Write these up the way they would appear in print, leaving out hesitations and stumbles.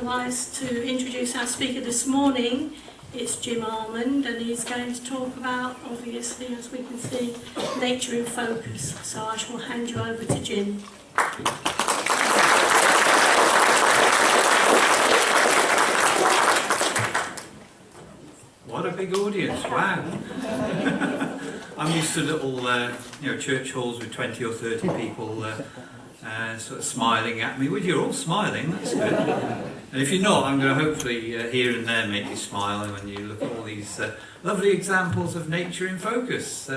otherwise to introduce our speaker this morning. It's Jim Almond, and he's going to talk about, obviously, as we can see, nature in focus. So I shall hand you over to Jim. What a big audience, wow. I'm used to little church halls with 20 or 30 people sort of smiling at me. Well, you're all smiling, that's good. And if you're not, I'm going to hopefully here and there make you smile when you look at all these lovely examples of nature in focus.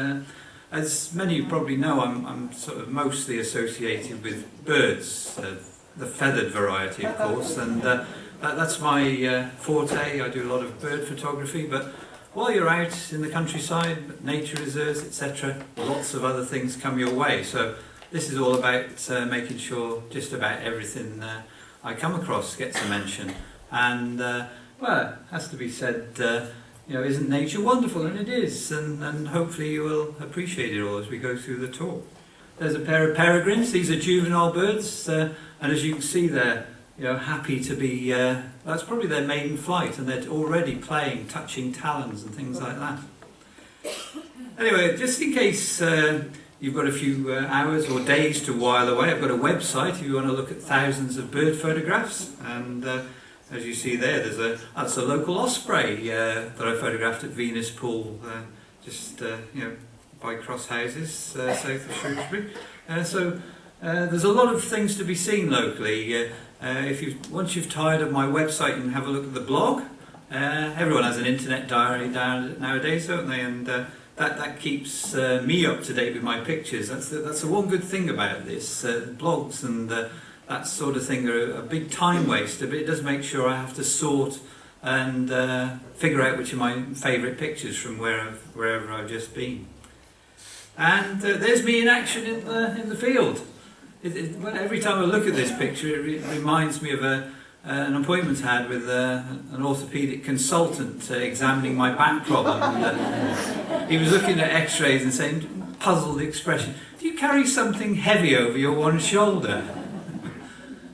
As many of you probably know, I'm sort of mostly associated with birds, the feathered variety of course, and that's my forte. I do a lot of bird photography, but while you're out in the countryside, nature reserves, etc., lots of other things come your way. So this is all about making sure just about everything I come across gets a mention. And well, it has to be said, isn't nature wonderful? And it is, and hopefully you will appreciate it all as we go through the talk. There's a pair of peregrines. These are juvenile birds, and as you can see they're happy to be, that's probably their maiden flight, and they're already playing, touching talons and things like that. Anyway, just in case you've got a few hours or days to while away, I've got a website if you want to look at thousands of bird photographs, and as you see there, that's a local osprey that I photographed at Venus Pool, just by Cross Houses, south of Shrewsbury. So there's a lot of things to be seen locally. Once you've tired of my website, you can have a look at the blog. Everyone has an internet diary nowadays, don't they? And that keeps me up to date with my pictures. That's the one good thing about this. Blogs and that sort of thing are a big time waster, but it does make sure I have to sort and figure out which are my favourite pictures from wherever I've just been. And there's me in action in the field. Every time I look at this picture, it reminds me of an appointment I had with an orthopaedic consultant examining my back problem. And, he was looking at x-rays and saying, puzzled expression, "Do you carry something heavy over your one shoulder?"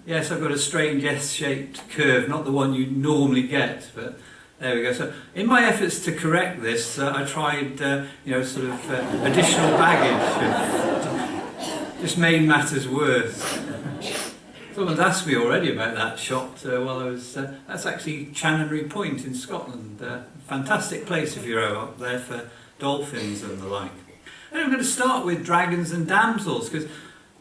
Yes, I've got a strange S-shaped curve, not the one you normally get, but there we go. So in my efforts to correct this, I tried additional baggage. Just made matters worse. Someone's asked me already about that shot while I was... that's actually Chanonry Point in Scotland. Fantastic place if you're up there for dolphins and the like. And I'm going to start with dragons and damsels, because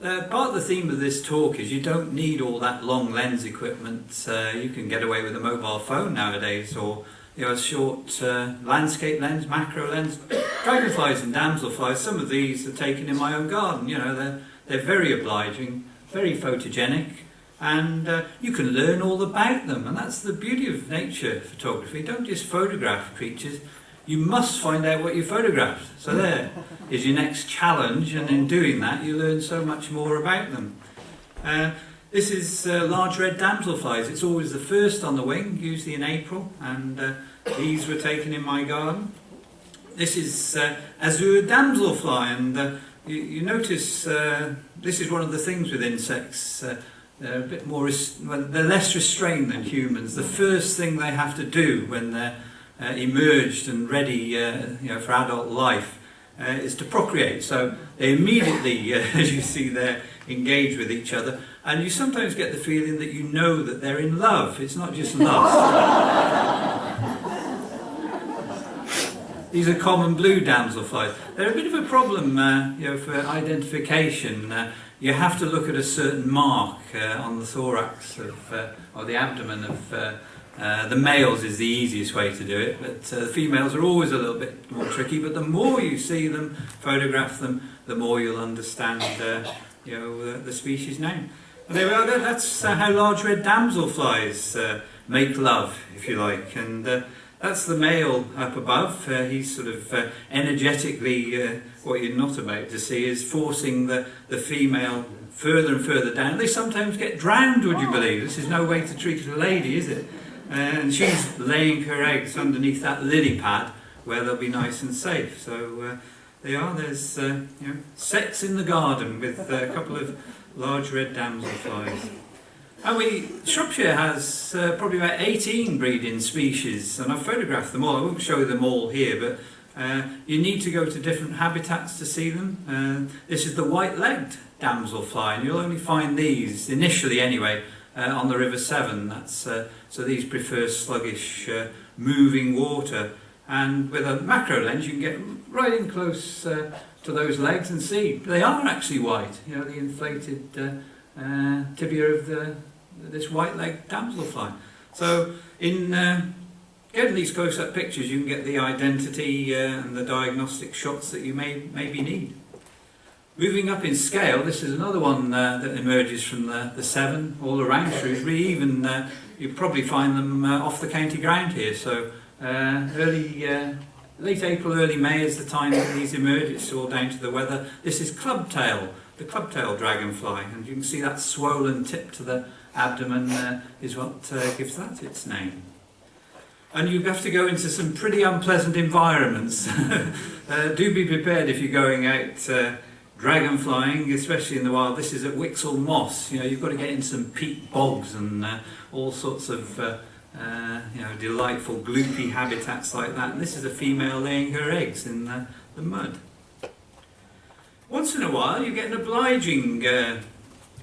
part of the theme of this talk is you don't need all that long lens equipment. You can get away with a mobile phone nowadays, or a short landscape lens, macro lens. Dragonflies and damselflies, some of these are taken in my own garden. They're very obliging, very photogenic, and you can learn all about them. And that's the beauty of nature photography. Don't just photograph creatures, you must find out what you photographed. So there is your next challenge, and in doing that you learn so much more about them. This is large red damselflies. It's always the first on the wing, usually in April, and these were taken in my garden. This is azure damselfly, and you notice this is one of the things with insects. They're a bit more, they're less restrained than humans. The first thing they have to do when they're emerged and ready, for adult life, is to procreate. So they immediately, as you see there, engage with each other, and you sometimes get the feeling that you know that they're in love. It's not just lust. These are common blue damselflies. They're a bit of a problem, for identification. You have to look at a certain mark on the thorax or the abdomen of the males is the easiest way to do it, but the females are always a little bit more tricky. But the more you see them, photograph them, the more you'll understand, the species name. And there we are. That's how large red damselflies make love, if you like, and. That's the male up above. He's sort of energetically, what you're not about to see is forcing the female further and further down. They sometimes get drowned, would you believe? This is no way to treat a lady, is it? And she's laying her eggs underneath that lily pad where they'll be nice and safe. So they are. There's sex in the garden with a couple of large red damselflies. And Shropshire has probably about 18 breeding species, and I've photographed them all. I won't show them all here, but you need to go to different habitats to see them. This is the white-legged damselfly, and you'll only find these, initially anyway, on the River Severn. So these prefer sluggish, moving water. And with a macro lens, you can get right in close to those legs and see they are actually white. You know, the inflated tibia of this white-legged damselfly. So in getting these close-up pictures, you can get the identity and the diagnostic shots that you maybe need. Moving up in scale, this is another one that emerges from the Severn, all around Shrewsbury. Even you probably find them off the county ground here. So late April, early May is the time that these emerge. It's all down to the weather. This is clubtail, the clubtail dragonfly, and you can see that swollen tip to the abdomen is what gives that its name. And you have to go into some pretty unpleasant environments. Do be prepared if you're going out dragon flying, especially in the wild. This is at Wixle Moss. You know, you've got to get into some peat bogs and all sorts of delightful gloopy habitats like that. And this is a female laying her eggs in the mud. Once in a while you get an obliging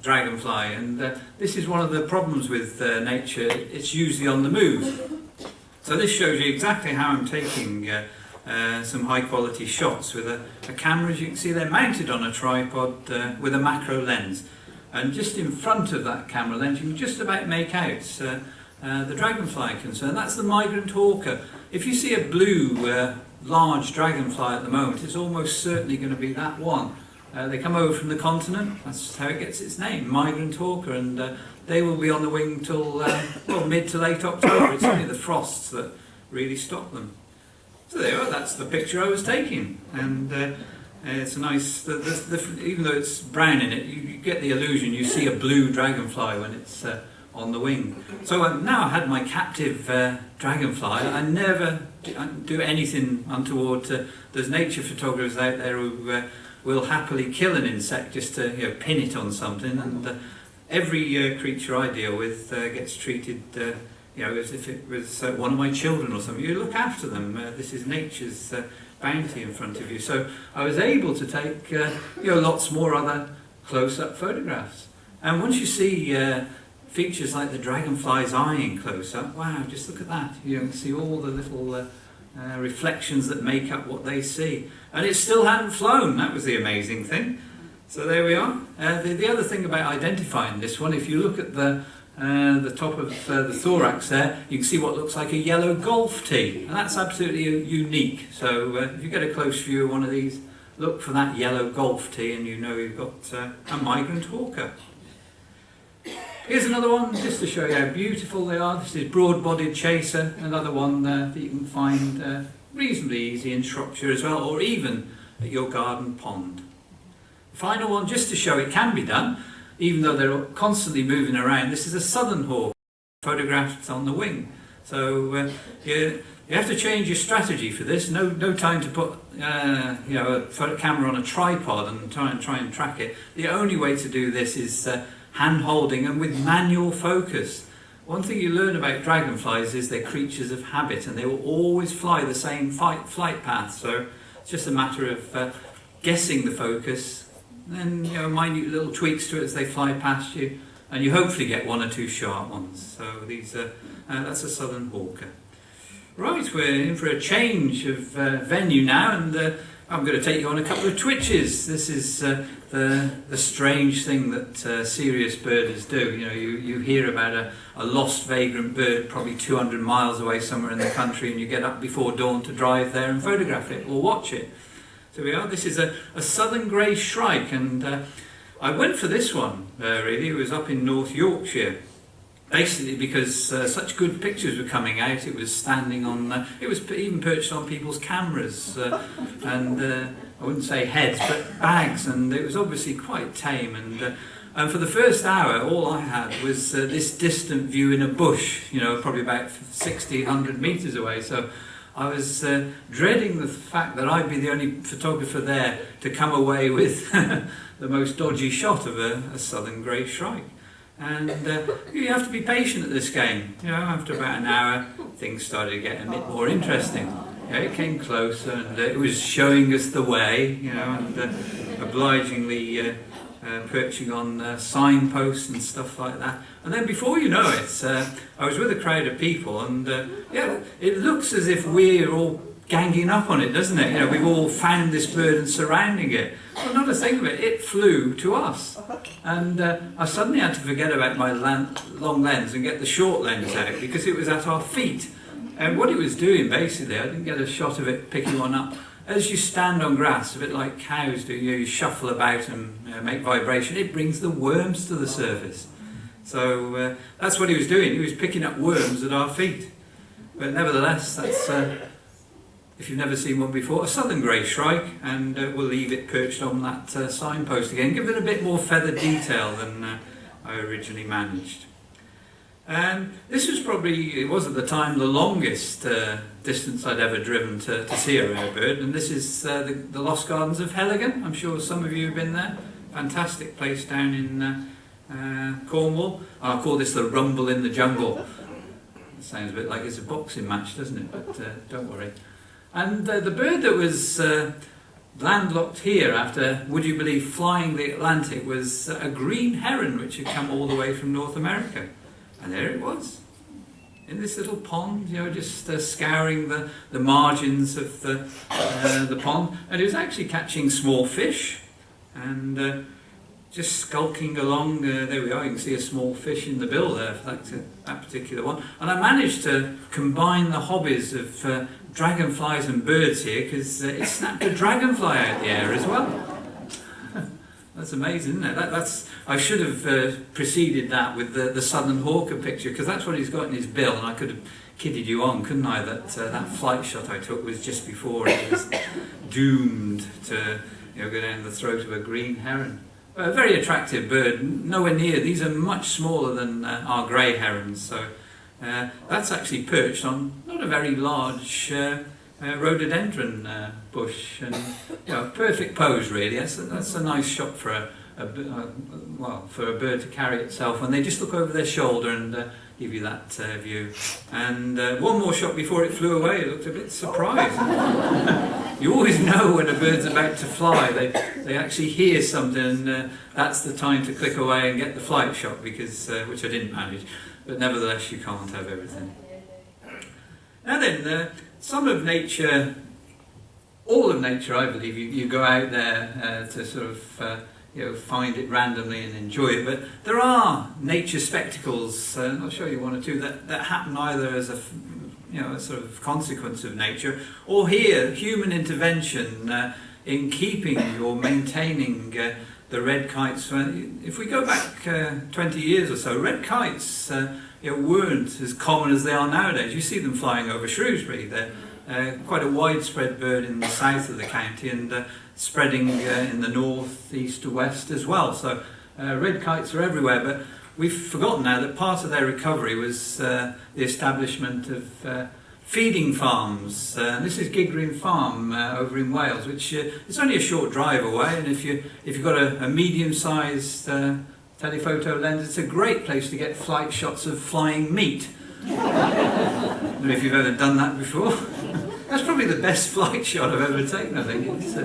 dragonfly, and this is one of the problems with nature. It's usually on the move. So this shows you exactly how I'm taking some high quality shots with a camera. As you can see, they're mounted on a tripod with a macro lens, and just in front of that camera lens you can just about make out the dragonfly concern. That's the migrant hawker. If you see a blue large dragonfly at the moment, it's almost certainly going to be that one. They come over from the continent. That's how it gets its name, migrant hawker, and they will be on the wing till mid to late October. It's only the frosts that really stop them. So there you are. That's the picture I was taking, and it's a nice. Even though it's brown in it, you get the illusion you see a blue dragonfly when it's on the wing. So now I had my captive dragonfly. I never do anything untoward. There's nature photographers out there who will happily kill an insect just to pin it on something, and every creature I deal with gets treated as if it was one of my children or something. You look after them. This is nature's bounty in front of you. So I was able to take lots more other close-up photographs. And once you see features like the dragonfly's eye in close-up, wow, just look at that. You can see all the little reflections that make up what they see. And it still hadn't flown. That was the amazing thing. So there we are. The other thing about identifying this one, if you look at the top of the thorax there, you can see what looks like a yellow golf tee. And that's absolutely unique. So if you get a close view of one of these, look for that yellow golf tee and you know you've got a migrant hawker. Here's another one, just to show you how beautiful they are. This is broad-bodied chaser, another one that you can find reasonably easy in Shropshire as well, or even at your garden pond. Final one, just to show it can be done, even though they're constantly moving around. This is a southern hawk, photographed on the wing. So you have to change your strategy for this. No time to put a camera on a tripod and try and track it. The only way to do this is hand-holding and with manual focus. One thing you learn about dragonflies is they're creatures of habit, and they will always fly the same flight path. So it's just a matter of guessing the focus, and then minute little tweaks to it as they fly past you, and you hopefully get one or two sharp ones. So these that's a southern hawker. Right, we're in for a change of venue now, and I'm going to take you on a couple of twitches. This is the strange thing that serious birders do. You hear about a lost vagrant bird probably 200 miles away somewhere in the country, and you get up before dawn to drive there and photograph it or watch it. So we are. This is a southern grey shrike, and I went for this one really. It was up in North Yorkshire. Basically because such good pictures were coming out, it was standing on, it was even perched on people's cameras, and I wouldn't say heads, but bags, and it was obviously quite tame. And for the first hour, all I had was this distant view in a bush, probably about 60, 100 metres away. So I was dreading the fact that I'd be the only photographer there to come away with the most dodgy shot of a southern grey shrike. And you have to be patient at this game. You know, after about an hour, things started to get a bit more interesting. You know, it came closer, and it was showing us the way. You know, and obligingly perching on signposts and stuff like that. And then before you know it, I was with a crowd of people, and yeah, it looks as if we're all ganging up on it, doesn't it? You know, we've all found this bird and surrounding it. Well, not a thing of it. It flew to us, and I suddenly had to forget about my long lens and get the short lens out because it was at our feet. And what it was doing, basically, I didn't get a shot of it picking one up. As you stand on grass, a bit like cows do, you shuffle about and make vibration. It brings the worms to the surface. So that's what he was doing. He was picking up worms at our feet. But nevertheless, that's, if you've never seen one before, a southern grey shrike, and we'll leave it perched on that signpost again. Give it a bit more feather detail than I originally managed. This was probably, it was at the time, the longest distance I'd ever driven to see a rare bird, and this is the Lost Gardens of Heligan. I'm sure some of you have been there. Fantastic place down in Cornwall. I'll call this the Rumble in the Jungle. It sounds a bit like it's a boxing match, doesn't it? But don't worry. And the bird that was landlocked here after, would you believe, flying the Atlantic was a green heron which had come all the way from North America. And there it was, in this little pond, you know, just scouring the margins of the pond. And it was actually catching small fish and just skulking along. There we are, you can see a small fish in the bill there for that particular one. And I managed to combine the hobbies of dragonflies and birds here because it snapped a dragonfly out the air as well. That's amazing, isn't it? I should have preceded that with the southern hawker picture, because that's what he's got in his bill, and I could have kidded you on, couldn't I, that flight shot I took was just before it was doomed to go down the throat of a green heron. A very attractive bird, nowhere near. These are much smaller than our grey herons, so that's actually perched on not a very large rhododendron bush, and perfect pose really. That's a nice shot for for a bird to carry itself when they just look over their shoulder and give you that view. And one more shot before it flew away. It looked a bit surprised. You always know when a bird's about to fly. They actually hear something, and that's the time to click away and get the flight shot, because which I didn't manage. But nevertheless, you can't have everything. Now then, some of nature, all of nature, I believe, you go out there to sort of find it randomly and enjoy it. But there are nature spectacles, and I'll show you one or two that happen either as a sort of consequence of nature, or here human intervention in keeping or maintaining the red kites. If we go back 20 years or so, red kites weren't as common as they are nowadays. You see them flying over Shrewsbury. They're quite a widespread bird in the south of the county, and spreading in the north, east to west as well. So red kites are everywhere, but we've forgotten now that part of their recovery was the establishment of feeding farms. This is Giggreen Farm over in Wales, which it's only a short drive away, and if you've got a medium-sized telephoto lens, it's a great place to get flight shots of flying meat. I don't know if you've ever done that before. That's probably the best flight shot I've ever taken, I think. It's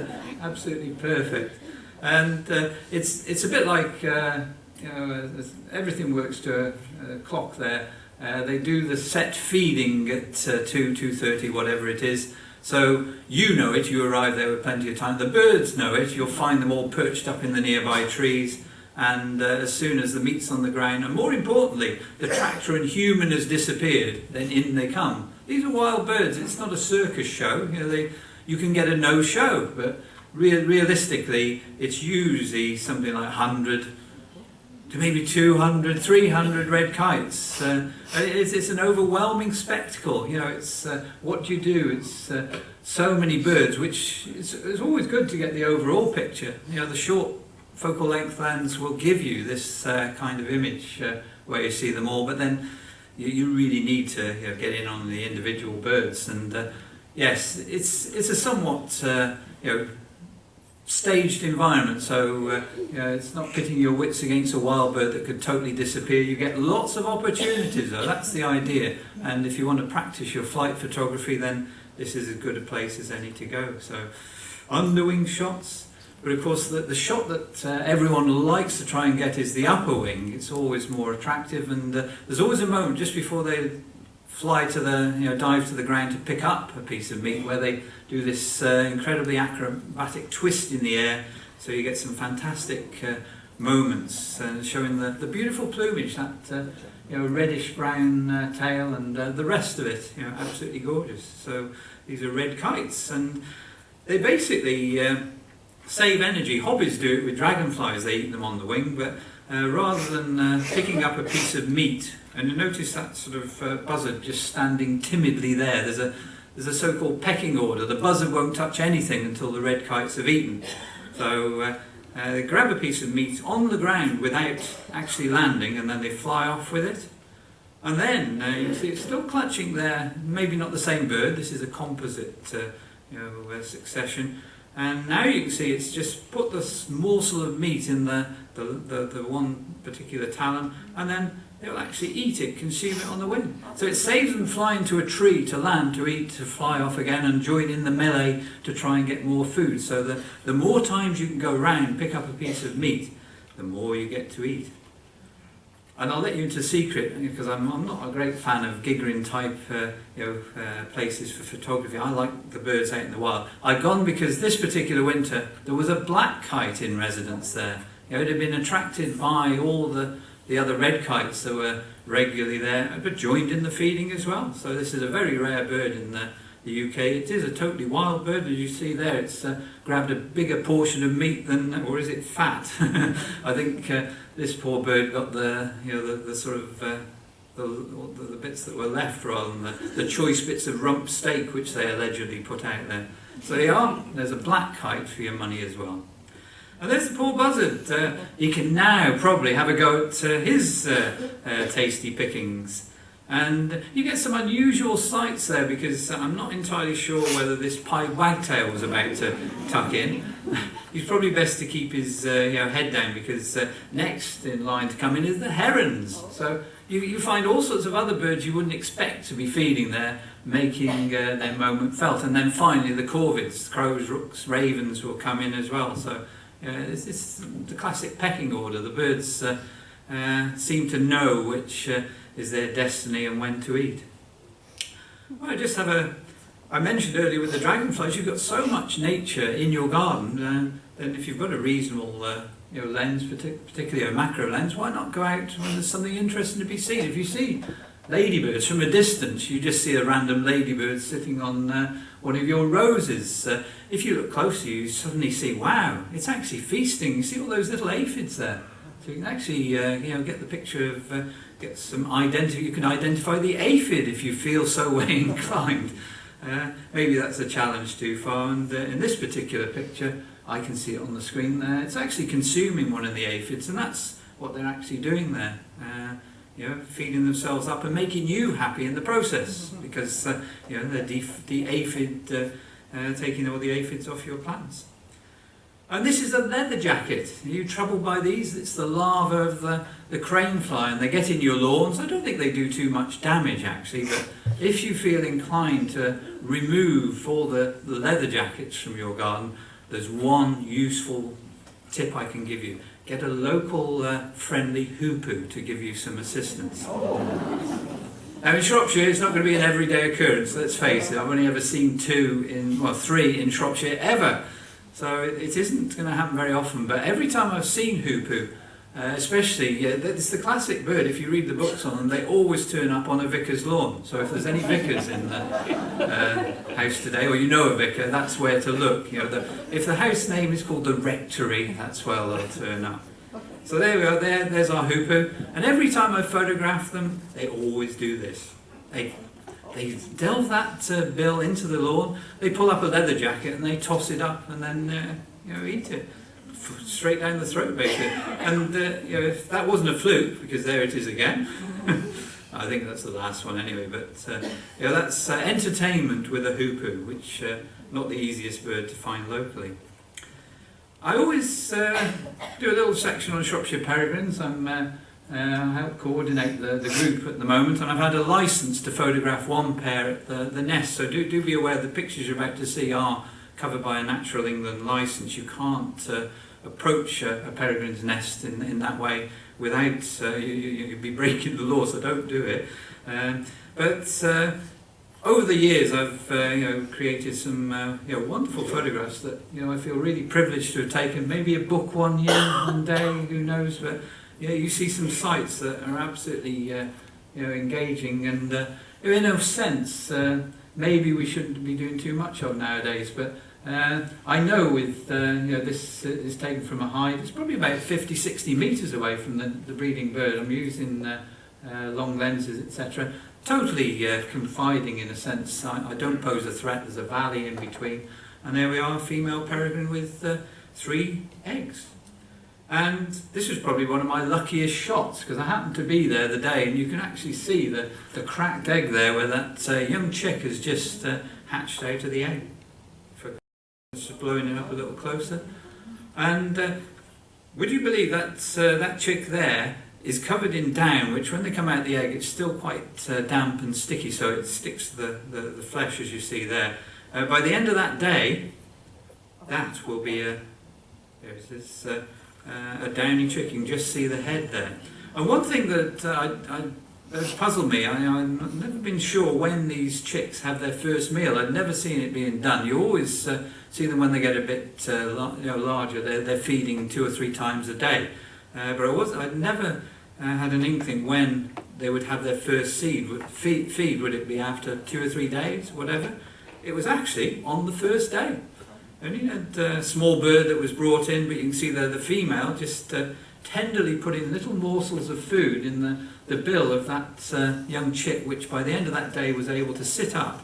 absolutely perfect. And it's a bit like, everything works to a clock there. They do the set feeding at 2:30, whatever it is. So you know it, you arrive there with plenty of time. The birds know it, you'll find them all perched up in the nearby trees. And as soon as the meat's on the ground, and more importantly, the tractor and human has disappeared, then in they come. These are wild birds, it's not a circus show. You can get a no-show, but realistically, it's usually something like 100 to maybe 200, 300 red kites. It's an overwhelming spectacle. It's what do you do? It's so many birds, which it's always good to get the overall picture. The short focal length lens will give you this kind of image where you see them all, but then you really need to get in on the individual birds. And yes, it's a somewhat staged environment, so it's not pitting your wits against a wild bird that could totally disappear. You get lots of opportunities, though. That's the idea. And if you want to practice your flight photography, then this is as good a place as any to go. So underwing shots, but of course the shot that everyone likes to try and get is the upper wing. It's always more attractive, and there's always a moment just before they fly to the, dive to the ground to pick up a piece of meat, where they do this incredibly acrobatic twist in the air, so you get some fantastic moments showing the beautiful plumage, that reddish brown tail, and the rest of it, absolutely gorgeous. So these are red kites, and they basically save energy. Hobbies do it with dragonflies; they eat them on the wing, but rather than picking up a piece of meat, and you notice that sort of buzzard just standing timidly there. There's a so-called pecking order. The buzzard won't touch anything until the red kites have eaten. So they grab a piece of meat on the ground without actually landing, and then they fly off with it. And then you see it's still clutching there. Maybe not the same bird. This is a composite, succession. And now you can see it's just put this morsel of meat in the one particular talon, and then they'll actually eat it, consume it on the wing. So it saves them flying to a tree to land, to eat, to fly off again and join in the melee to try and get more food. So the more times you can go around, pick up a piece of meat, the more you get to eat. And I'll let you into a secret, because I'm not a great fan of giggering type places for photography. I like the birds out in the wild. I'd gone because this particular winter there was a black kite in residence there. It had been attracted by all the other red kites that were regularly there, but joined in the feeding as well. So this is a very rare bird in the UK. It is a totally wild bird, as you see there. It's grabbed a bigger portion of meat than, or is it fat? I think this poor bird got the sort of the bits that were left, rather than the choice bits of rump steak which they allegedly put out there. So there's a black kite for your money as well. And there's the poor buzzard. He can now probably have a go at his tasty pickings. And you get some unusual sights there, because I'm not entirely sure whether this pied wagtail was about to tuck in. He's probably best to keep his head down, because next in line to come in is the herons. So you find all sorts of other birds you wouldn't expect to be feeding there, making their moment felt. And then finally the corvids, crows, rooks, ravens will come in as well. So it's the classic pecking order. The birds seem to know which is their destiny and when to eat. Well, I mentioned earlier with the dragonflies, you've got so much nature in your garden, then if you've got a reasonable lens, particularly a macro lens, why not go out when there's something interesting to be seen? If you see ladybirds from a distance, you just see a random ladybird sitting on one of your roses. If you look closer, you suddenly see, wow, it's actually feasting. You see all those little aphids there. So you can actually get the picture of, get some you can identify the aphid if you feel so way inclined. Maybe that's a challenge too far, and in this particular picture, I can see it on the screen there. It's actually consuming one of the aphids, and that's what they're actually doing there. Feeding themselves up and making you happy in the process, because they're the aphid taking all the aphids off your plants. And this is a leather jacket. Are you troubled by these? It's the larva of the crane fly, and they get in your lawns. I don't think they do too much damage actually, but if you feel inclined to remove all the leather jackets from your garden, there's one useful tip I can give you. Get a local friendly hoopoo to give you some assistance. Now in Shropshire it's not going to be an everyday occurrence, let's face it. I've only ever seen 3 in Shropshire ever. So it isn't going to happen very often, but every time I've seen hoopoo, especially, it's the classic bird. If you read the books on them, they always turn up on a vicar's lawn. So if there's any vicars in the house today, or you know a vicar, that's where to look. If the house name is called the rectory, that's where they'll turn up. So there we are. There's our hoopoo, and every time I photograph them, they always do this. They delve that bill into the lawn, they pull up a leather jacket and they toss it up and then eat it. Straight down the throat basically. And if that wasn't a fluke, because there it is again, I think that's the last one anyway, but that's entertainment with a hoopoo, which not the easiest bird to find locally. I always do a little section on Shropshire peregrines. I help coordinate the group at the moment, and I've had a licence to photograph one pair at the nest, so do be aware the pictures you're about to see are covered by a Natural England licence. You can't approach a peregrine's nest in that way without, you'd be breaking the law, so don't do it. But over the years I've created some wonderful photographs that I feel really privileged to have taken. Maybe a book one year, one day, who knows, but you see some sights that are absolutely engaging, and in a sense maybe we shouldn't be doing too much of nowadays, but I know with this is taken from a height, it's probably about 50-60 metres away from the breeding bird. I'm using long lenses, etc. Totally confiding in a sense. I don't pose a threat. There's a valley in between, and there we are, female peregrine with 3 eggs. And this was probably one of my luckiest shots, because I happened to be there the day, and you can actually see the cracked egg there where that young chick has just hatched out of the egg. Just blowing it up a little closer. And would you believe that that chick there is covered in down, which when they come out of the egg it's still quite damp and sticky, so it sticks to the flesh, as you see there. By the end of that day, that will be a downy chick. You can just see the head there. And one thing that has puzzled me, I've never been sure when these chicks have their first meal. I'd never seen it being done. You always see them when they get a bit larger. They're feeding 2 or 3 times a day. But I'd never had an inkling when they would have their first feed. Would it be after 2 or 3 days, whatever? It was actually on the first day. Only had a small bird that was brought in, but you can see there the female just tenderly putting little morsels of food in the bill of that young chick, which by the end of that day was able to sit up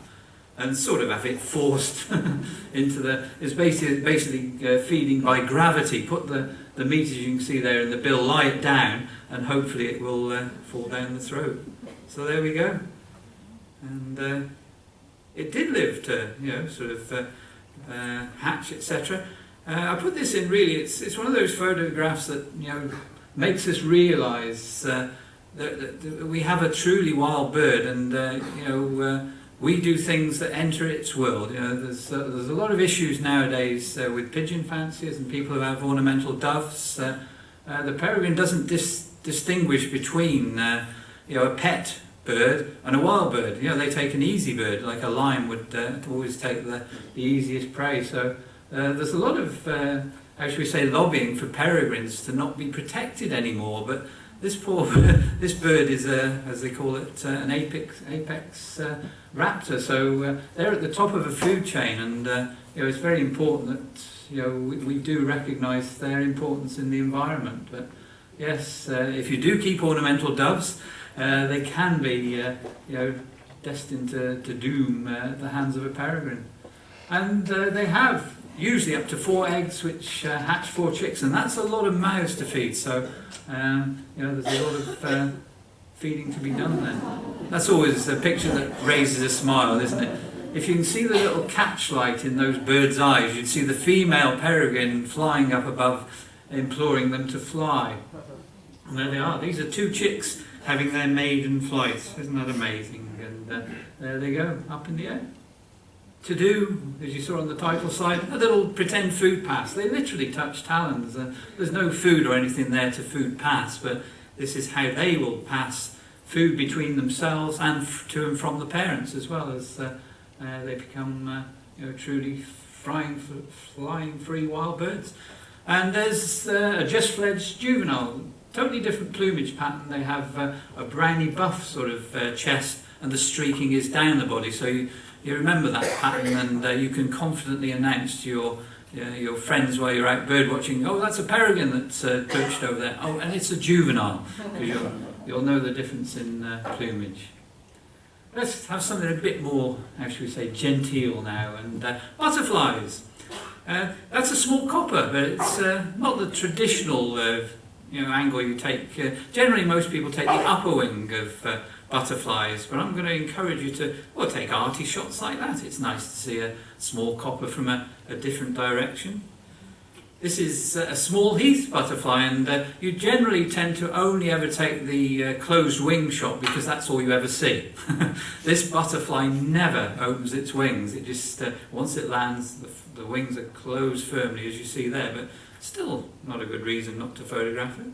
and sort of have it forced into it's basically feeding by gravity. Put the meat, as you can see there in the bill, lie it down, and hopefully it will fall down the throat. So there we go. And it did live to sort of hatch, etc. I put this in really, it's one of those photographs that makes us realise that we have a truly wild bird, and we do things that enter its world. There's a lot of issues nowadays with pigeon fanciers and people who have ornamental doves. The peregrine doesn't distinguish between a pet bird and a wild bird. They take an easy bird, like a lion would always take the easiest prey. So there's a lot of, how should we say, lobbying for peregrines to not be protected anymore. But this bird is as they call it, an apex raptor. So they're at the top of a food chain, and it's very important that we do recognise their importance in the environment. But yes, if you do keep ornamental doves, they can be, destined to doom the hands of a peregrine. And they have usually up to 4 eggs, which hatch 4 chicks, and that's a lot of mouths to feed. So, there's a lot of feeding to be done there. That's always a picture that raises a smile, isn't it? If you can see the little catchlight in those birds' eyes, you'd see the female peregrine flying up above, imploring them to fly. And there they are. These are 2 chicks having their maiden flight. Isn't that amazing? And there they go, up in the air. To do, as you saw on the title slide, a little pretend food pass. They literally touch talons. There's no food or anything there to food pass, but this is how they will pass food between themselves and to and from the parents, as well as they become truly flying free wild birds. And there's a just fledged juvenile. Totally different plumage pattern. They have a browny buff sort of chest, and the streaking is down the body. So you remember that pattern, and you can confidently announce to your friends while you're out bird watching, oh, that's a peregrine that's perched over there. Oh, and it's a juvenile. You'll know the difference in plumage. Let's have something a bit more, how should we say, genteel now, and butterflies. That's a small copper, but it's not the traditional angle you take. Generally, most people take the upper wing of butterflies, but I'm going to encourage you to take arty shots like that. It's nice to see a small copper from a different direction. This is a small heath butterfly, and you generally tend to only ever take the closed wing shot because that's all you ever see. This butterfly never opens its wings. It just, once it lands, the wings are closed firmly, as you see there, but still not a good reason not to photograph it.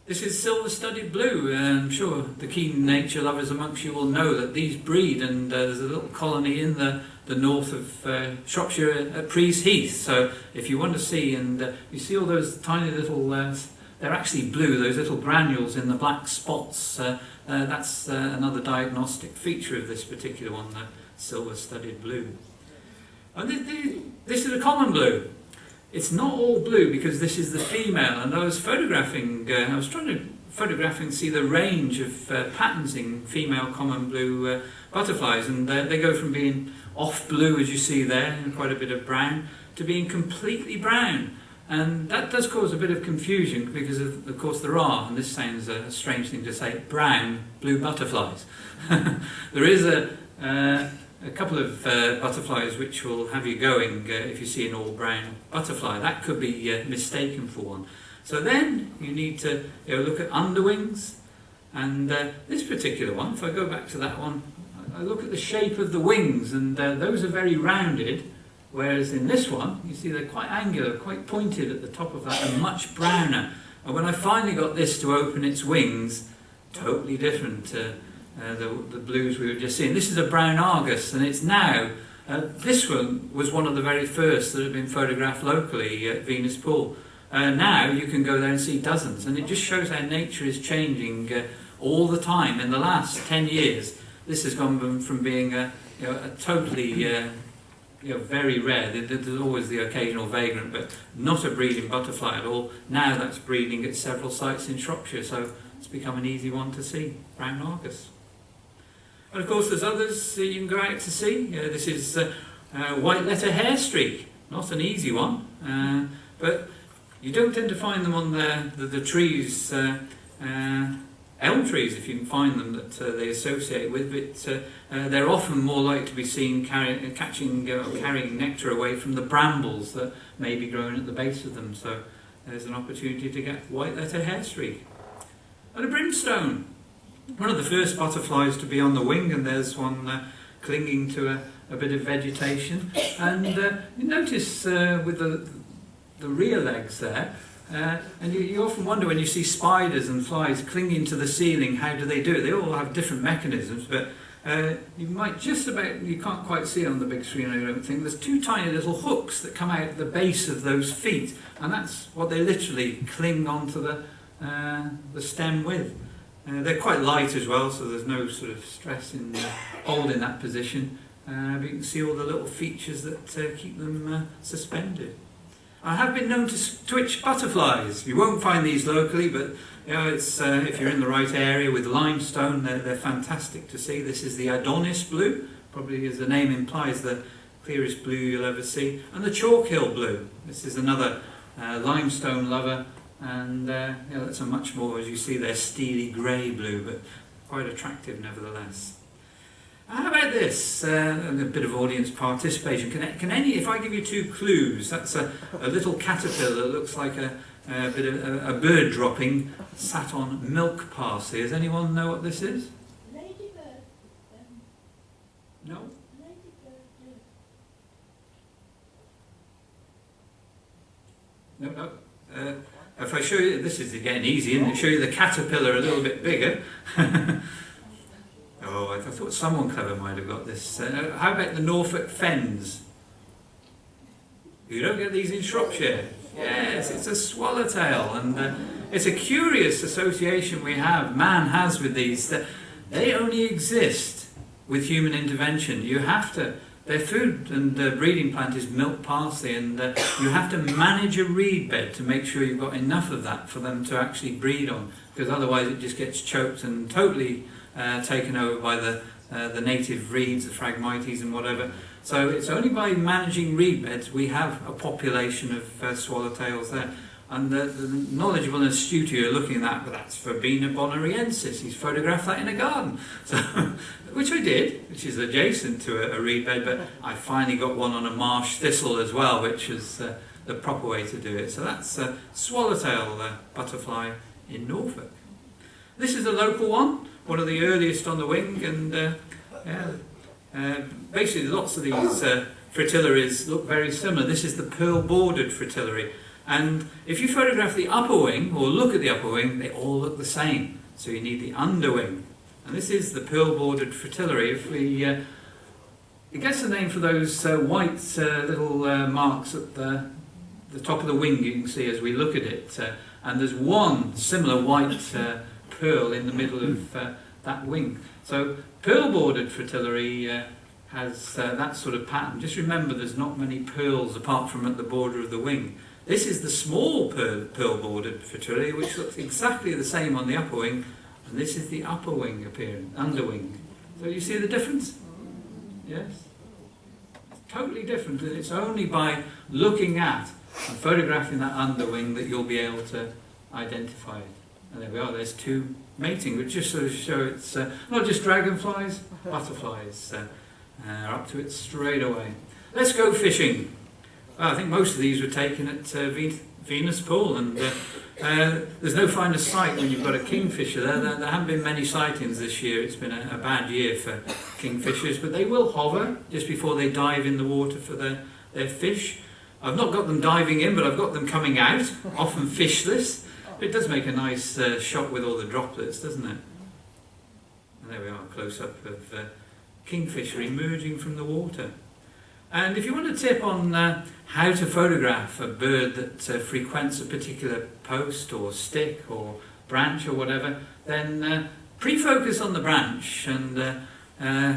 This is silver-studded blue. I'm sure the keen nature lovers amongst you will know that these breed, and there's a little colony in the north of Shropshire at Prees Heath. So if you want to see, and you see all those tiny little, they're actually blue, those little granules in the black spots, that's another diagnostic feature of this particular one, the silver-studded blue. And this is a common blue. It's not all blue because this is the female, and I was trying to photograph and see the range of patterns in female common blue butterflies, and they go from being off blue, as you see there, and quite a bit of brown, to being completely brown. And that does cause a bit of confusion because of course there are, and this sounds a strange thing to say, brown blue butterflies. There is a couple of butterflies which will have you going if you see an all brown butterfly. That could be mistaken for one. So then you need to look at underwings, and this particular one, if I go back to that one, I look at the shape of the wings, and those are very rounded, whereas in this one you see they're quite angular, quite pointed at the top of that, and much browner. And when I finally got this to open its wings, totally different. The blues we were just seeing. This is a brown Argus, and it's now, this one was one of the very first that had been photographed locally at Venus Pool. Now you can go there and see dozens, and it just shows how nature is changing all the time. In the last 10 years, this has gone from being a totally very rare. There's always the occasional vagrant, but not a breeding butterfly at all. Now that's breeding at several sites in Shropshire, so it's become an easy one to see, brown Argus. And of course there's others you can go out to see. This is white letter hair streak, not an easy one, but you don't tend to find them on the trees, elm trees if you can find them that they associate with, but they're often more likely to be seen carrying nectar away from the brambles that may be growing at the base of them, so there's an opportunity to get white letter hair streak. And a brimstone, one of the first butterflies to be on the wing, and there's one clinging to a bit of vegetation. And you notice with the rear legs there, and you often wonder when you see spiders and flies clinging to the ceiling, how do they do it? They all have different mechanisms, but you can't quite see it on the big screen, I don't think. There's two tiny little hooks that come out the base of those feet, and that's what they literally cling onto the stem with. They're quite light as well, so there's no sort of stress in holding that position. But you can see all the little features that keep them suspended. I have been known to twitch butterflies. You won't find these locally, but it's if you're in the right area with limestone, they're fantastic to see. This is the Adonis blue, probably as the name implies, the clearest blue you'll ever see. And the Chalk Hill blue. This is another limestone lover. And that's a much more, as you see there, steely grey blue, but quite attractive nevertheless. How about this? A bit of audience participation. Can any? If I give you two clues, that's a little caterpillar that looks like a bit of a bird dropping sat on milk parsley. Does anyone know what this is? Ladybird. No. Ladybird. No. If I show you, this is again easy, and show you the caterpillar a little bit bigger. Oh, I thought someone clever might have got this. How about the Norfolk fens? You don't get these in Shropshire. Yes, it's a swallowtail, and it's a curious association man has with these. That they only exist with human intervention. You have to. Their food and breeding plant is milk parsley, and you have to manage a reed bed to make sure you've got enough of that for them to actually breed on, because otherwise it just gets choked and totally taken over by the native reeds, the Phragmites and whatever. So it's only by managing reed beds we have a population of swallowtails there. And the knowledgeable and astute who are looking at that, but that's Verbena bonariensis. He's photographed that in a garden, so, which I did, which is adjacent to a reed bed, but I finally got one on a marsh thistle as well, which is the proper way to do it. So that's swallowtail butterfly in Norfolk. This is a local one of the earliest on the wing, and basically lots of these fritillaries look very similar. This is the pearl-bordered fritillary, and if you photograph the upper wing or look at the upper wing, they all look the same. So you need the underwing, and this is the pearl-bordered fritillary. If we it gets the name for those white little marks at the top of the wing you can see as we look at it, and there's one similar white pearl in the middle of that wing. So pearl-bordered fritillary has that sort of pattern. Just remember there's not many pearls apart from at the border of the wing. This is the small pearl-bordered fritillary, which looks exactly the same on the upper wing, and this is the upper wing appearance, underwing. So you see the difference? Yes? It's totally different, and it's only by looking at and photographing that underwing that you'll be able to identify it. And there we are, there's two mating, which just sort of show it's not just dragonflies, butterflies are up to it straight away. Let's go fishing. Well, I think most of these were taken at Venus Pool, and there's no finer sight when you've got a kingfisher there. There haven't been many sightings this year. It's been a bad year for kingfishers, but they will hover just before they dive in the water for their fish. I've not got them diving in, but I've got them coming out, often fishless. It does make a nice shot with all the droplets, doesn't it? And there we are, a close-up of kingfisher emerging from the water. And if you want a tip on how to photograph a bird that frequents a particular post or stick or branch or whatever, then pre-focus on the branch, and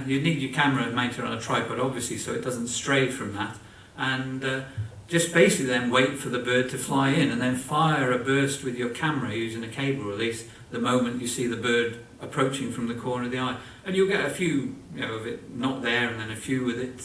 you need your camera mounted on a tripod obviously so it doesn't stray from that, and just basically then wait for the bird to fly in, and then fire a burst with your camera using a cable release the moment you see the bird approaching from the corner of the eye. And you'll get a few of it not there, and then a few with it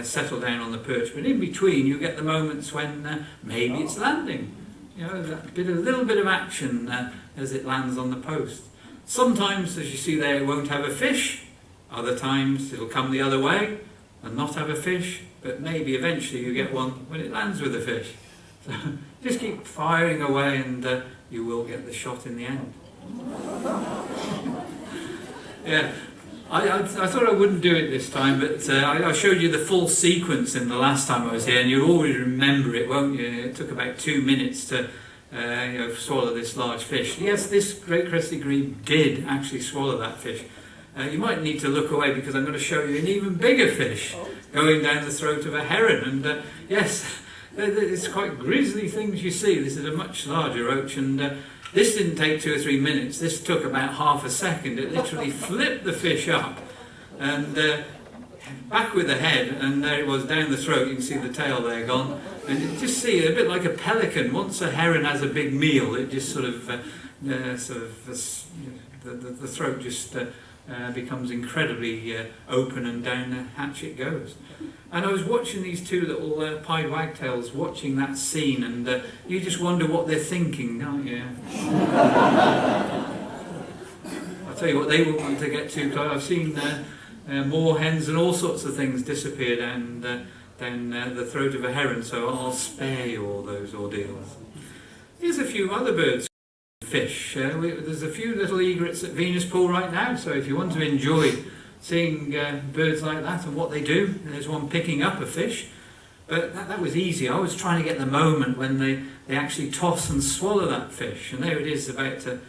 settle down on the perch. But in between you get the moments when maybe it's landing. That little bit of action as it lands on the post. Sometimes, as you see there, it won't have a fish. Other times it'll come the other way and not have a fish. But maybe eventually you get one when it lands with a fish. So just keep firing away, and you will get the shot in the end. Yeah, I thought I wouldn't do it this time, but I showed you the full sequence in the last time I was here, and you'll always remember it, won't you? It took about 2 minutes to swallow this large fish. Yes, this great crested grebe did actually swallow that fish. You might need to look away because I'm going to show you an even bigger fish going down the throat of a heron. And yes, it's quite grisly things you see. This is a much larger roach, and this didn't take 2 or 3 minutes. This took about half a second. It literally flipped the fish up and back with the head, and there it was down the throat. You can see the tail there gone. And you just see a bit like a pelican. Once a heron has a big meal, it just the throat just becomes incredibly open, and down the hatch it goes. And I was watching these two little pied wagtails watching that scene, and you just wonder what they're thinking, don't you? I'll tell you what, they wouldn't want to get too close. I've seen moor hens and all sorts of things disappear down the throat of a heron, so I'll spare you all those ordeals. Here's a few other birds. Fish. There's a few little egrets at Venus Pool right now, so if you want to enjoy seeing birds like that and what they do, there's one picking up a fish. But that was easy. I was trying to get the moment when they actually toss and swallow that fish, and there it is, about to,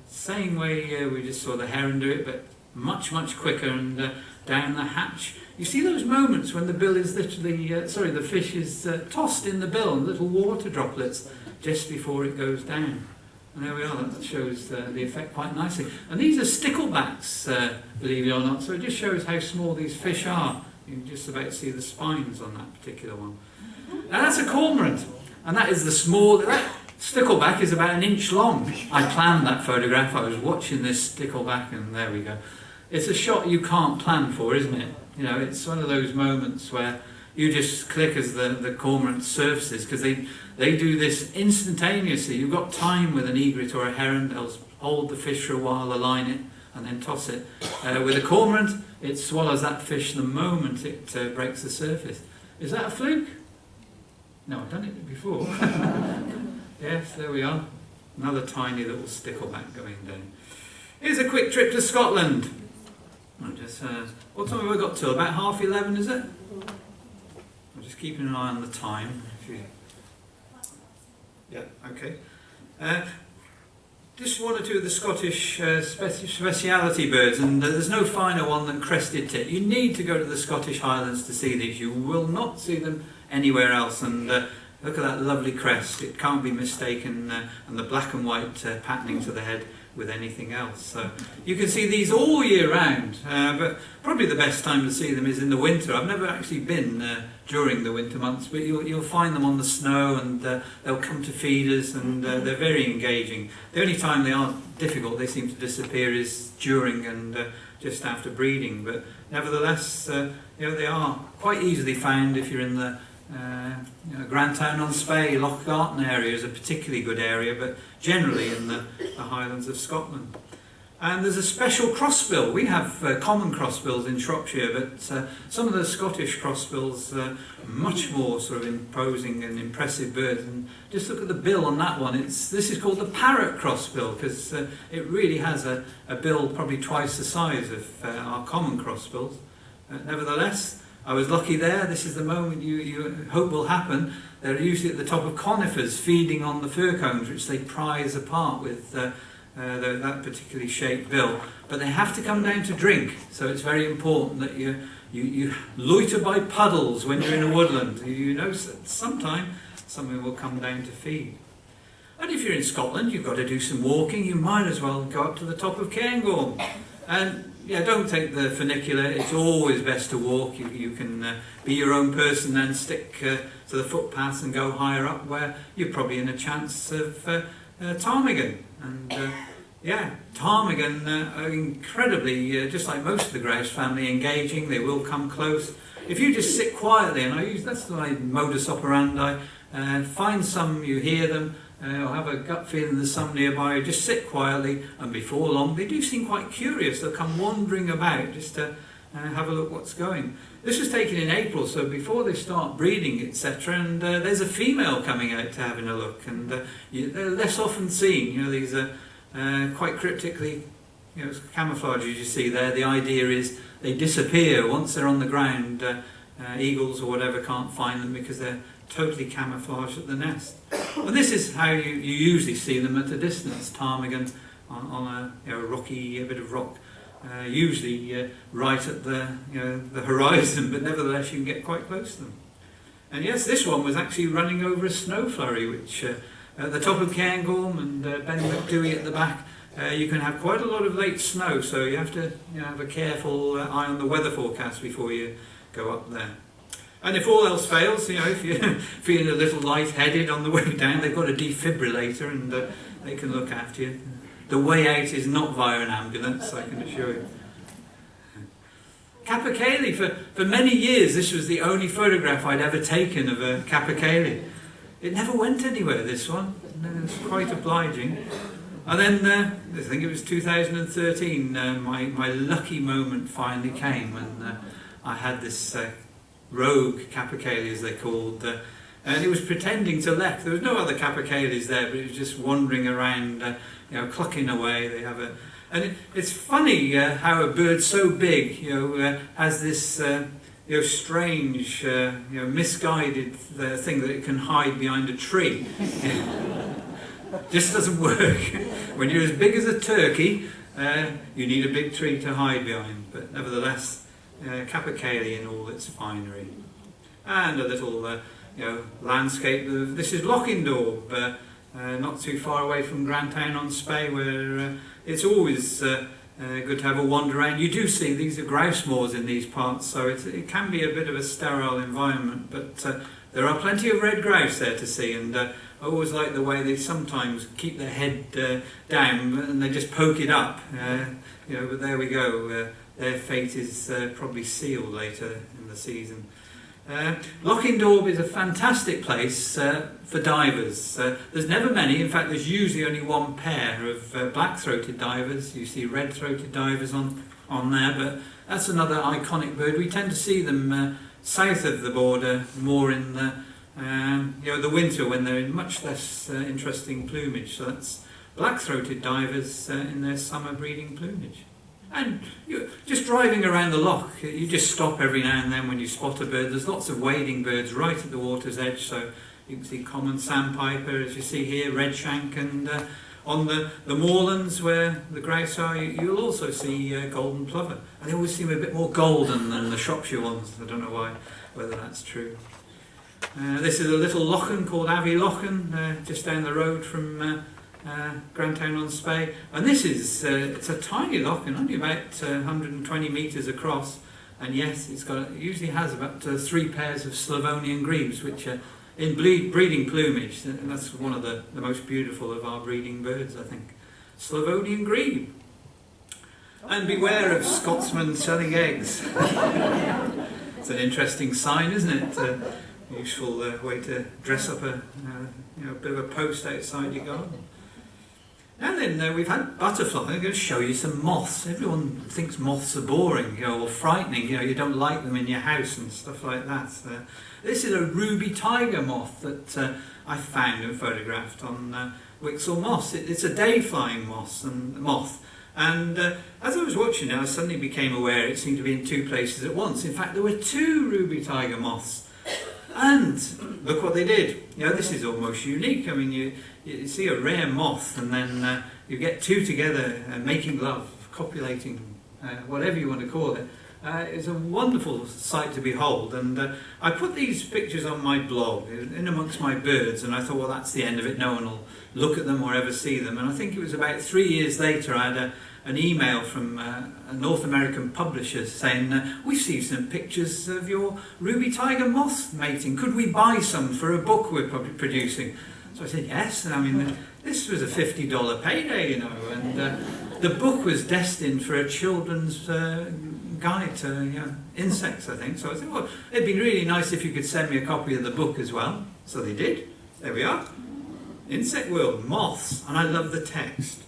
same way we just saw the heron do it, but much quicker, and down the hatch. You see those moments when the bill is literally, the fish is tossed in the bill, and little water droplets just before it goes down. And there we are, that shows the effect quite nicely. And these are sticklebacks, believe it or not, so it just shows how small these fish are. You can just about see the spines on that particular one. Now that's a cormorant, and that is the small, that stickleback is about 1 inch long. I planned that photograph, I was watching this stickleback, and there we go. It's a shot you can't plan for, isn't it? It's one of those moments where you just click as the cormorant surfaces, because they do this instantaneously. You've got time with an egret or a heron. They'll hold the fish for a while, align it, and then toss it. With a cormorant, it swallows that fish the moment it breaks the surface. Is that a fluke? No, I've done it before. Yes, there we are. Another tiny little stickleback going down. Here's a quick trip to Scotland. What time have I got till? About 11:30, is it? I'm just keeping an eye on the time. Yeah, okay. Just one or two of the Scottish speciality birds, and there's no finer one than crested tit. You need to go to the Scottish Highlands to see these. You will not see them anywhere else. And look at that lovely crest. It can't be mistaken, and the black and white patterning to the head with anything else. So you can see these all year round, but probably the best time to see them is in the winter. I've never actually been during the winter months, but you'll find them on the snow, and they'll come to feeders, and they're very engaging. The only time they are difficult, they seem to disappear, is during and just after breeding, but nevertheless they are quite easily found if you're in the Grantown-on-Spey, Lochgarten area is a particularly good area, but generally in the Highlands of Scotland. And there's a special crossbill. We have common crossbills in Shropshire, but some of the Scottish crossbills are much more sort of imposing and impressive birds. And just look at the bill on that one. This is called the parrot crossbill, because it really has a bill probably twice the size of our common crossbills. Nevertheless, I was lucky there. This is the moment you hope will happen. They're usually at the top of conifers feeding on the fir cones, which they prize apart with that particularly shaped bill. But they have to come down to drink, so it's very important that you loiter by puddles when you're in a woodland. You know sometime something will come down to feed. And if you're in Scotland, you've got to do some walking. You might as well go up to the top of Cairngorm. And don't take the funicular. It's always best to walk. You can be your own person and stick to the footpaths and go higher up, where you're probably in a chance of ptarmigan. And ptarmigan are incredibly, just like most of the grouse family, engaging. They will come close. If you just sit quietly, and that's my modus operandi, find some, you hear them, or have a gut feeling there's some nearby, just sit quietly, and before long they do seem quite curious. They'll come wandering about just to have a look what's going. This was taken in April, so before they start breeding, etc. And there's a female coming out to having a look, and they're less often seen. These are quite cryptically, camouflage, as you see there. The idea is they disappear once they're on the ground. Eagles or whatever can't find them because they're totally camouflaged at the nest. Well, this is how you usually see them at a distance. Ptarmigan on a rocky bit of rock, usually right at the horizon, but nevertheless you can get quite close to them. And yes, this one was actually running over a snow flurry, which at the top of Cairngorm and Ben McDooey at the back, you can have quite a lot of late snow, so you have to have a careful eye on the weather forecast before you go up there. And if all else fails, if you're feeling a little light-headed on the way down, they've got a defibrillator, and they can look after you. The way out is not via an ambulance, I can assure you. Capercaillie, for many years this was the only photograph I'd ever taken of a capercaillie. It never went anywhere, this one. It was quite obliging. And then, I think it was 2013, my lucky moment finally came, and I had this rogue capercaillie, as they're called, and it was pretending to lek. There was no other capercaillies there, but it was just wandering around, clucking away. And it's funny how a bird so big, has this strange, misguided thing that it can hide behind a tree. Just doesn't work. When you're as big as a turkey, you need a big tree to hide behind. But nevertheless, capercaillie in all its finery. And a little landscape. This is Lochindorb, not too far away from Grantown-on-Spey, where it's always good to have a wander around. You do see these are grouse moors in these parts, so it can be a bit of a sterile environment, but there are plenty of red grouse there to see, and I always like the way they sometimes keep their head down and they just poke it up. But there we go. Their fate is probably sealed later in the season. Lochindorb is a fantastic place for divers. There's never many. In fact, there's usually only one pair of black-throated divers. You see red-throated divers on there, but that's another iconic bird. We tend to see them south of the border, more in the The winter when they're in much less interesting plumage. So that's black-throated divers in their summer breeding plumage. And you're just driving around the loch, you just stop every now and then when you spot a bird. There's lots of wading birds right at the water's edge, so you can see common sandpiper, as you see here, redshank, and on the moorlands where the grouse are, you'll also see golden plover. And they always seem a bit more golden than the Shropshire ones. I don't know why, whether that's true. This is a little lochen called Abbey Lochen, just down the road from Grantown-on-Spey. And this is, it's a tiny lochen, only about 120 metres across. And yes, it usually has about 3 pairs of Slavonian grebes, which are in breeding plumage. And that's one of the most beautiful of our breeding birds, I think. Slavonian grebe. And beware of Scotsmen selling eggs. It's an interesting sign, isn't it? Useful way to dress up a bit of a post outside your garden. And then we've had butterflies. I'm going to show you some moths. Everyone thinks moths are boring, or frightening. You don't like them in your house and stuff like that. This is a ruby tiger moth that I found and photographed on Wixell Moss. It's a day-flying moth. And as I was watching it, I suddenly became aware it seemed to be in 2 places at once. In fact, there were 2 ruby tiger moths. And look what they did. This is almost unique. I mean, you see a rare moth, and then you get 2 together making love, copulating, whatever you want to call it. It's a wonderful sight to behold. And I put these pictures on my blog, in amongst my birds, and I thought, well, that's the end of it. No one will look at them or ever see them. And I think it was about 3 years later, I had an email from a North American publisher saying, we've seen some pictures of your ruby tiger moth mating. Could we buy some for a book we're producing? So I said, yes. I mean, this was a $50 payday, and the book was destined for a children's guide to insects, I think. So I said, well, it'd be really nice if you could send me a copy of the book as well. So they did. There we are. Insect World, moths. And I love the text.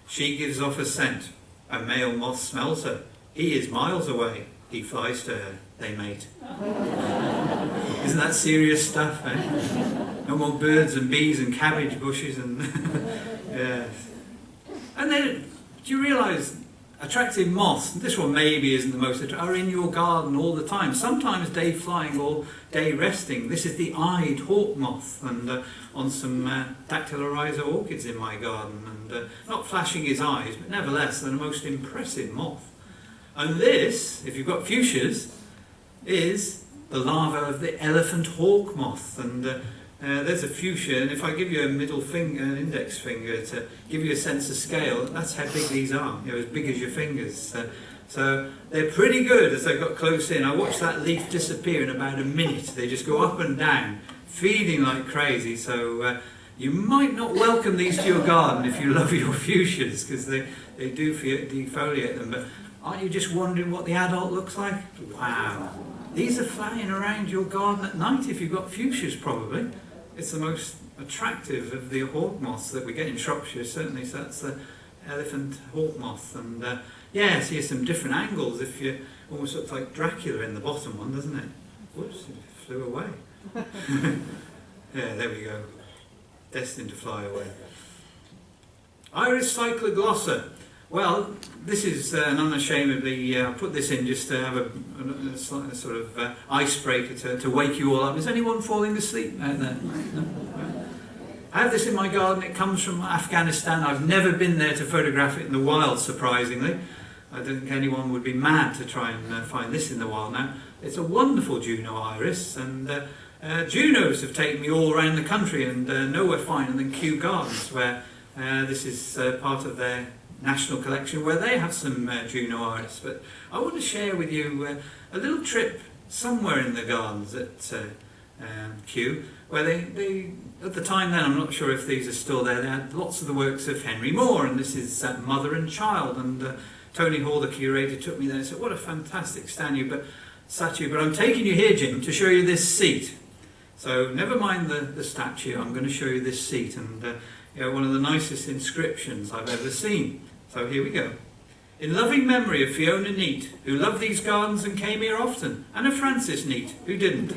She gives off a scent. A male moth smells her. He is miles away. He flies to her. They mate. Isn't that serious stuff, eh? No more birds and bees and cabbage bushes and... yes. And then, do you realise attractive moths, this one maybe isn't the most attractive, are in your garden all the time. Sometimes day flying or day resting. This is the eyed hawk moth, and on some dactylorhiza orchids in my garden, and not flashing his eyes, but nevertheless they're the most impressive moth. And this, if you've got fuchsias, is the larva of the elephant hawk moth. And there's a fuchsia, and if I give you a middle finger, an index finger, to give you a sense of scale, that's how big these are, as big as your fingers. So they're pretty good as I got close in. I watched that leaf disappear in about a minute. They just go up and down, feeding like crazy. So you might not welcome these to your garden if you love your fuchsias, because they do defoliate them. But aren't you just wondering what the adult looks like? Wow. These are flying around your garden at night if you've got fuchsias, probably. It's the most attractive of the hawk moths that we get in Shropshire, certainly. So that's the elephant hawk moth. And yes, here's some different angles. If you almost looks like Dracula in the bottom one, doesn't it? Whoops, it flew away. Yeah, there we go. Destined to fly away. Iris cycloglossa. Well, this is an unashamedly, I put this in just to have a sort of icebreaker to wake you all up. Is anyone falling asleep out there? No? I have this in my garden. It comes from Afghanistan. I've never been there to photograph it in the wild, surprisingly. I don't think anyone would be mad to try and find this in the wild now. It's a wonderful Juno iris, and Junos have taken me all around the country, and nowhere finer than Kew Gardens, where this is part of their national collection, where they have some Juno iris. But I want to share with you a little trip somewhere in the gardens at Kew, where they at the time then, I'm not sure if these are still there, they had lots of the works of Henry Moore, and this is Mother and Child, and Tony Hall, the curator, took me there and said, what a fantastic statue, but I'm taking you here, Jim, to show you this seat. So never mind the statue, I'm going to show you this seat, and one of the nicest inscriptions I've ever seen. So here we go. In loving memory of Fiona Neat, who loved these gardens and came here often, and of Francis Neat, who didn't.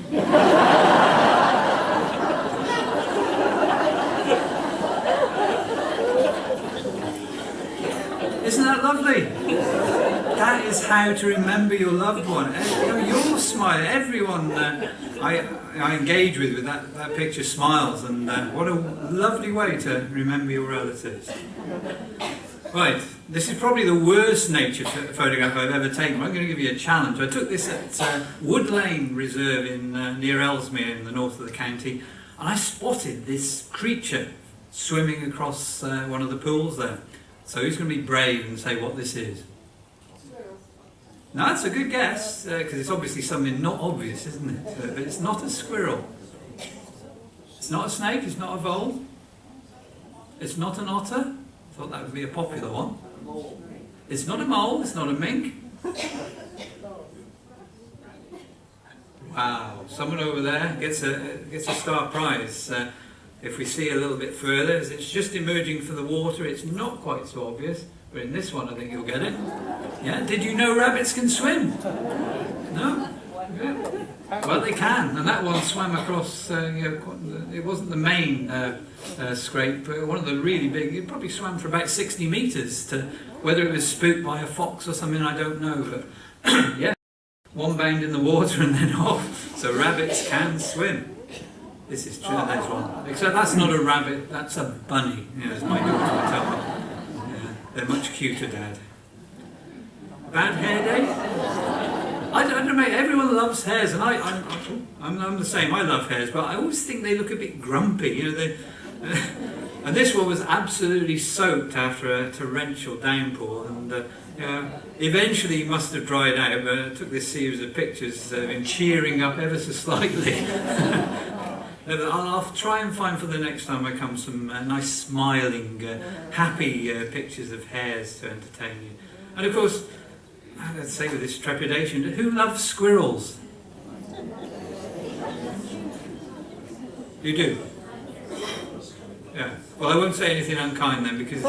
that lovely? That is how to remember your loved one. You're smiling. Everyone I engage with that picture smiles, and what a lovely way to remember your relatives. Right, this is probably the worst nature photograph I've ever taken. I'm going to give you a challenge. I took this at Wood Lane Reserve in near Ellesmere in the north of the county, and I spotted this creature swimming across one of the pools there. So who's going to be brave and say what this is? No, that's a good guess, because it's obviously something not obvious, isn't it? But it's not a squirrel. It's not a snake, it's not a vole. It's not an otter. I thought that would be a popular one. It's not a mole, it's not a mink. Wow, someone over there gets a star prize. If we see a little bit further, as it's just emerging from the water, it's not quite so obvious. But in this one, I think you'll get it. Yeah, did you know rabbits can swim? No? Yeah. Well, they can, and that one swam across, it wasn't the main scrape, but one of the really big, it probably swam for about 60 metres, to whether it was spooked by a fox or something, I don't know, but yeah, one bound in the water and then off, so rabbits can swim. This is true, there's one. Except that's not a rabbit, that's a bunny, as my daughter would tell me. Yeah, they're much cuter, Dad. Bad hair day? I don't know, mate, everyone loves hares, and I'm the same, I love hares, but I always think they look a bit grumpy, and this one was absolutely soaked after a torrential downpour, and eventually he must have dried out, but I took this series of pictures of him cheering up ever so slightly. I'll try and find for the next time I come some nice smiling, happy pictures of hares to entertain you. And of course, let's say with this trepidation, who loves squirrels? You do? Yeah. Well, I won't say anything unkind then, because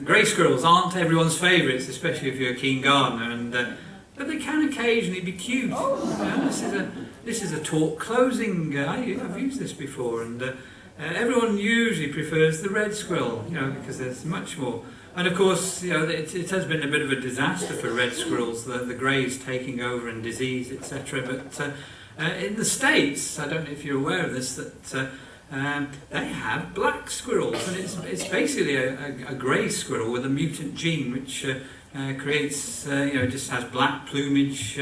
grey squirrels aren't everyone's favourites, especially if you're a keen gardener, and but they can occasionally be cute. This is a talk closing. I've used this before, and everyone usually prefers the red squirrel, because there's much more. And of course, it has been a bit of a disaster for red squirrels, the greys taking over and disease, etc. But in the States, I don't know if you're aware of this, that they have black squirrels, and it's basically a grey squirrel with a mutant gene which creates, just has black plumage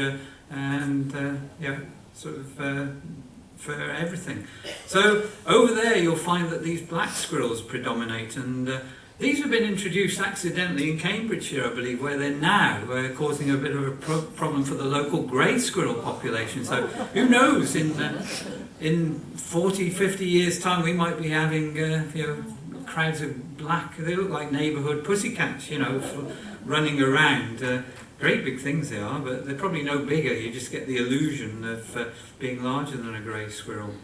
and sort of for everything. So over there you'll find that these black squirrels predominate, and these have been introduced accidentally in Cambridgeshire, I believe, where they're now causing a bit of a problem for the local grey squirrel population. So who knows, in 40, 50 years' time we might be having crowds of black, they look like neighbourhood pussycats, running around. Great big things they are, but they're probably no bigger. You just get the illusion of being larger than a grey squirrel.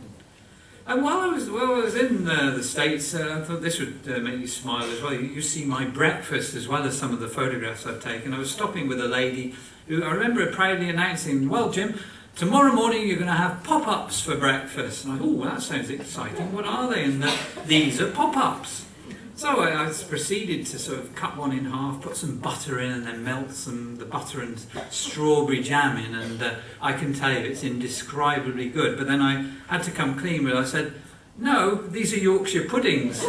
And while I was in the States, I thought this would make you smile as well. You see my breakfast as well as some of the photographs I've taken. I was stopping with a lady who I remember her proudly announcing, "Well, Jim, tomorrow morning you're going to have pop-ups for breakfast." And I thought, "Oh, that sounds exciting. What are they?" And these are pop-ups. So I proceeded to sort of cut one in half, put some butter in, and then melt the butter and strawberry jam in, and I can tell you it's indescribably good. But then I had to come clean with it. I said, "No, these are Yorkshire puddings."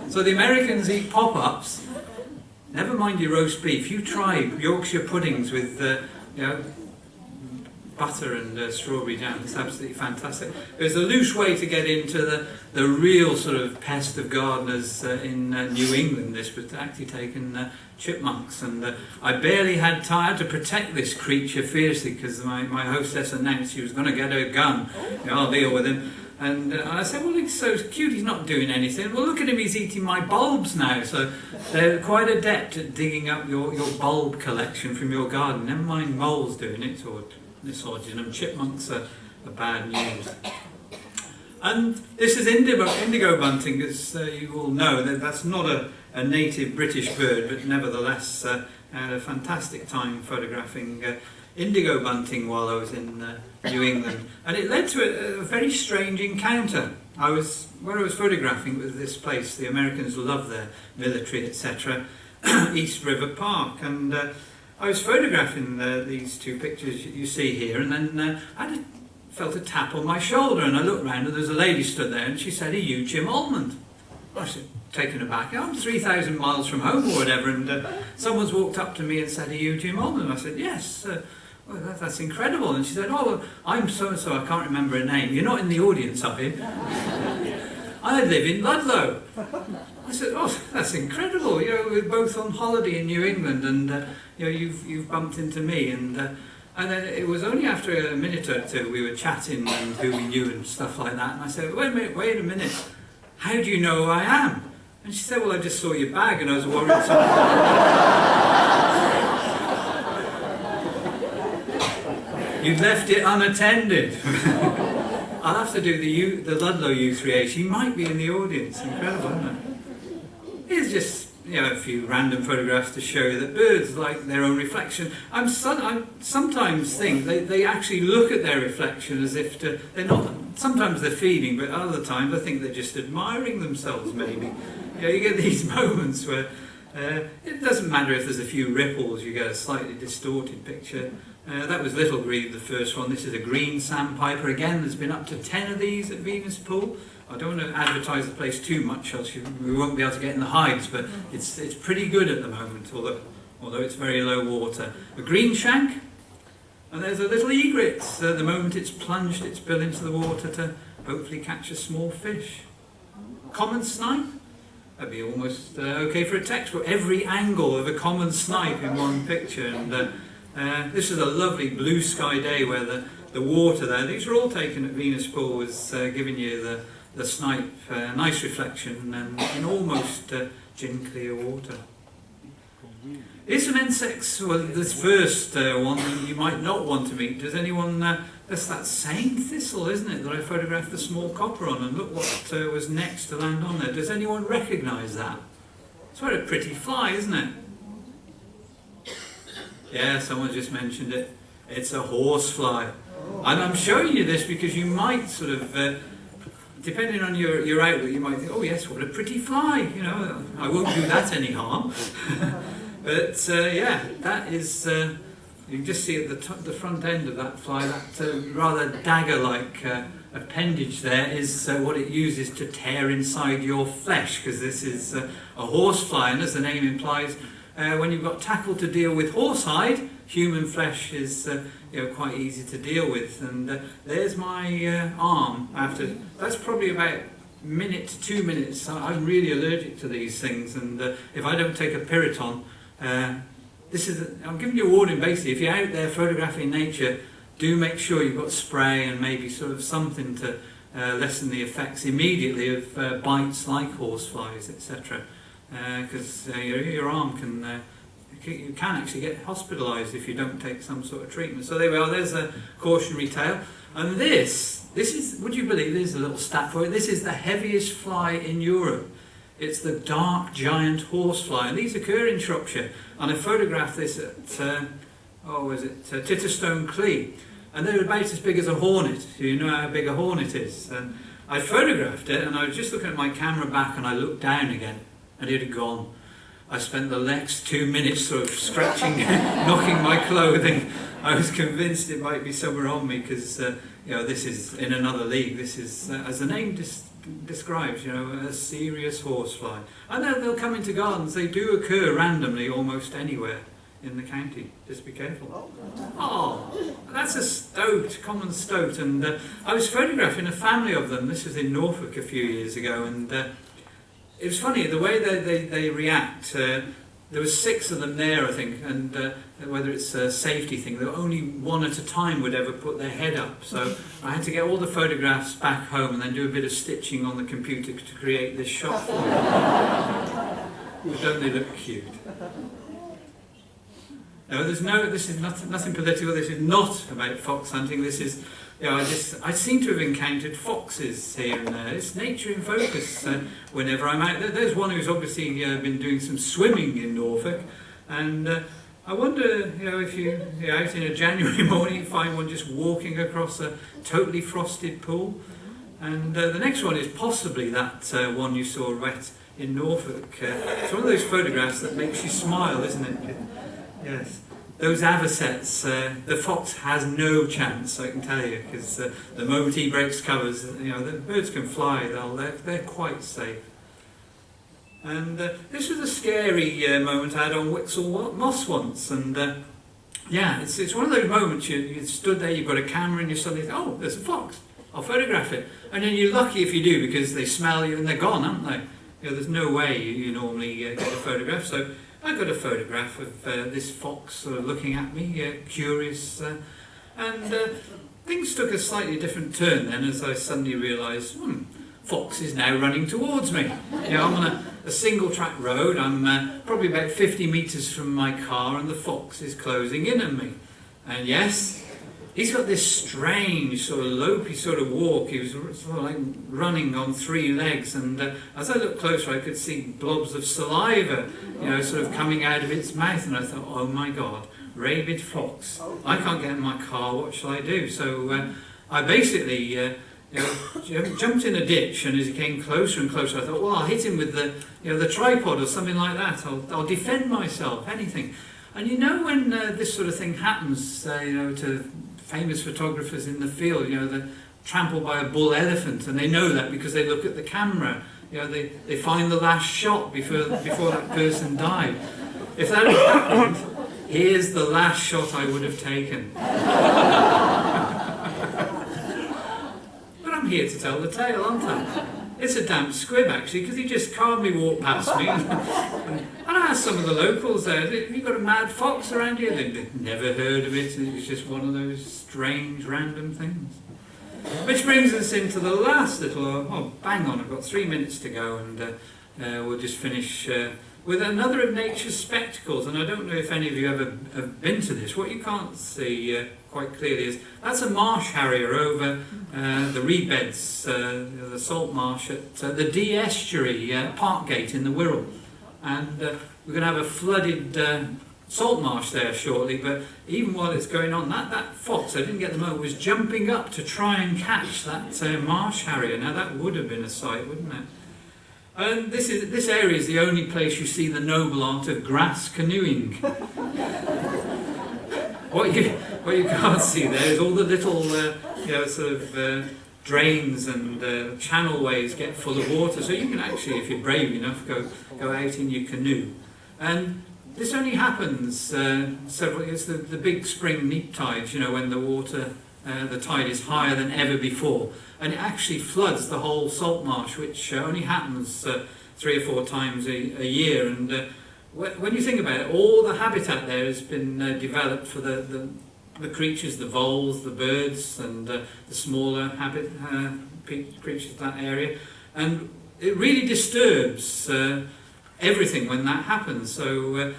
So the Americans eat pop-ups. Never mind your roast beef. You try Yorkshire puddings with butter and strawberry jam. It's absolutely fantastic. There's a loose way to get into the real sort of pest of gardeners in New England. This was actually taken chipmunks, and I barely had time to protect this creature fiercely, because my hostess announced she was going to get her gun. I'll deal with him. And I said, "Well, he's so cute, he's not doing anything." "Well, look at him, he's eating my bulbs now." So they're quite adept at digging up your bulb collection from your garden. Never mind moles doing it, or this origin. Chipmunks are bad news. And this is indigo bunting, as you all know. That's not a native British bird, but nevertheless I had a fantastic time photographing indigo bunting while I was in New England. And it led to a very strange encounter. where I was photographing was this place. The Americans love their military, etc. East River Park, and I was photographing these two pictures you see here, and then I felt a tap on my shoulder, and I looked round, and there was a lady stood there, and she said, "Are you Jim Almond?" I was taken aback. I'm 3,000 miles from home or whatever, and someone's walked up to me and said, "Are you Jim Almond?" I said, "Yes." Well, that's incredible. And she said, "Oh, I'm so-and-so, I can't remember her name. You're not in the audience, are you?" "I live in Ludlow." I said, "Oh, that's incredible. You know, we're both on holiday in New England, and you know, you've bumped into me." And then it was only after a minute or two we were chatting and who we knew and stuff like that. And I said, wait a minute. How do you know who I am?" And she said, "Well, I just saw your bag and I was worried you'd left it unattended." I'll have to do the Ludlow u3a. She might be in the audience. Incredible, isn't it? Here's just a few random photographs to show you that birds like their own reflection. I sometimes think they actually look at their reflection as if they're not. Sometimes they're feeding, but other times I think they're just admiring themselves. Maybe you get these moments where it doesn't matter if there's a few ripples. You get a slightly distorted picture. That was Little Grebe, the first one. This is a green sandpiper. Again, there's been up to 10 of these at Venus Pool. I don't want to advertise the place too much, else we won't be able to get in the hides, but it's pretty good at the moment, although it's very low water. A green shank, and there's a little egret. At the moment it's plunged its bill into the water to hopefully catch a small fish. Common snipe. That'd be almost okay for a textbook. Every angle of a common snipe in one picture. And this is a lovely blue sky day where the water there, these are all taken at Venus Pool, was giving you the snipe, nice reflection and in almost gin clear water. Here's some insects. Well, this first one you might not want to meet. Does anyone, that's that same thistle, isn't it, that I photographed the small copper on, and look what was next to land on there. Does anyone recognise that? It's quite a pretty fly, isn't it? Yeah, someone just mentioned it. It's a horsefly. And I'm showing you this because you might sort of, depending on your outlook, you might think, "Oh yes, what a pretty fly." You know, I won't do that any harm. But yeah, that is, you can just see at the front end of that fly, that rather dagger-like appendage there is what it uses to tear inside your flesh, because this is a horsefly, and as the name implies, when you've got tackle to deal with horsehide, human flesh is quite easy to deal with. And there's my arm. That's probably about a minute to 2 minutes. I'm really allergic to these things, and if I don't take a Piriton, I'm giving you a warning basically. If you're out there photographing nature, do make sure you've got spray and maybe sort of something to lessen the effects immediately of bites like horseflies, etc. Because your arm you can actually get hospitalised if you don't take some sort of treatment. So there we are, there's a cautionary tale. And this is, would you believe, there's a little stat for it, this is the heaviest fly in Europe. It's the dark giant horsefly, and these occur in Shropshire. And I photographed this at, Titterstone Clee. And they're about as big as a hornet. You know how big a hornet is. And I photographed it, and I was just looking at my camera back, and I looked down again, and it had gone. I spent the next 2 minutes sort of scratching, knocking my clothing. I was convinced it might be somewhere on me because, this is in another league. This is, as the name describes, a serious horsefly. And they'll come into gardens. They do occur randomly almost anywhere in the county. Just be careful. Oh, that's a stoat, common stoat. And I was photographing a family of them. This was in Norfolk a few years ago, and it was funny, the way they react. There was 6 of them there, I think, and whether it's a safety thing, there were only 1 at a time would ever put their head up. So I had to get all the photographs back home and then do a bit of stitching on the computer to create this shot for them. But don't they look cute? No, this is nothing political. This is not about fox hunting. This is, I seem to have encountered foxes here and there. It's nature in focus whenever I'm out there. There's one who's obviously been doing some swimming in Norfolk, and I wonder, if you're out in a January morning, you find one just walking across a totally frosted pool. And the next one is possibly that one you saw right in Norfolk. It's one of those photographs that makes you smile, isn't it? Yes. Those avocets, the fox has no chance, I can tell you, because the moment he breaks covers, the birds can fly, they're quite safe. And this was a scary moment I had on Wixell Moss once, and yeah, it's one of those moments you stood there, you've got a camera, and you suddenly think, oh, there's a fox, I'll photograph it. And then you're lucky if you do, because they smell you and they're gone, aren't they? There's no way you normally get a photograph. So I got a photograph of this fox sort of looking at me, curious, and things took a slightly different turn then as I suddenly realised, fox is now running towards me. I'm on a single track road, I'm probably about 50 metres from my car, and the fox is closing in on me. And yes, he's got this strange sort of lopey sort of walk. He was sort of like running on 3 legs, and as I looked closer I could see blobs of saliva, sort of coming out of its mouth, and I thought, oh my God, rabid fox. I can't get in my car, what shall I do? So I basically jumped in a ditch, and as he came closer and closer I thought, well, I'll hit him with the tripod or something like that. I'll defend myself, anything. And when this sort of thing happens, to famous photographers in the field, they're trampled by a bull elephant, and they know that because they look at the camera. They find the last shot before that person died. If that had happened, here's the last shot I would have taken. But I'm here to tell the tale, aren't I? It's a damp squib, actually, because he just calmly walked past me. And I asked some of the locals there, have you got a mad fox around here? They'd never heard of it. It was just one of those strange, random things. Which brings us into the last little, bang on, I've got 3 minutes to go, and we'll just finish with another of nature's spectacles. And I don't know if any of you ever have been to this. What you can't see quite clearly is that's a marsh harrier over the reed beds, the salt marsh at the Dee Estuary, Parkgate in the Wirral. And we're going to have a flooded salt marsh there shortly, but even while it's going on, that fox, I didn't get the moment, was jumping up to try and catch that marsh harrier. Now that would have been a sight, wouldn't it? And this area is the only place you see the noble art of grass canoeing. What you can't see there is all the little drains and channelways get full of water, so you can actually, if you're brave enough, go out in your canoe. And this only happens it's the big spring neap tides, when the water, the tide is higher than ever before, and it actually floods the whole salt marsh, which only happens 3 or 4 times a year. And when you think about it, all the habitat there has been developed for the creatures, the voles, the birds, and the smaller creatures in that area. And it really disturbs everything when that happens. So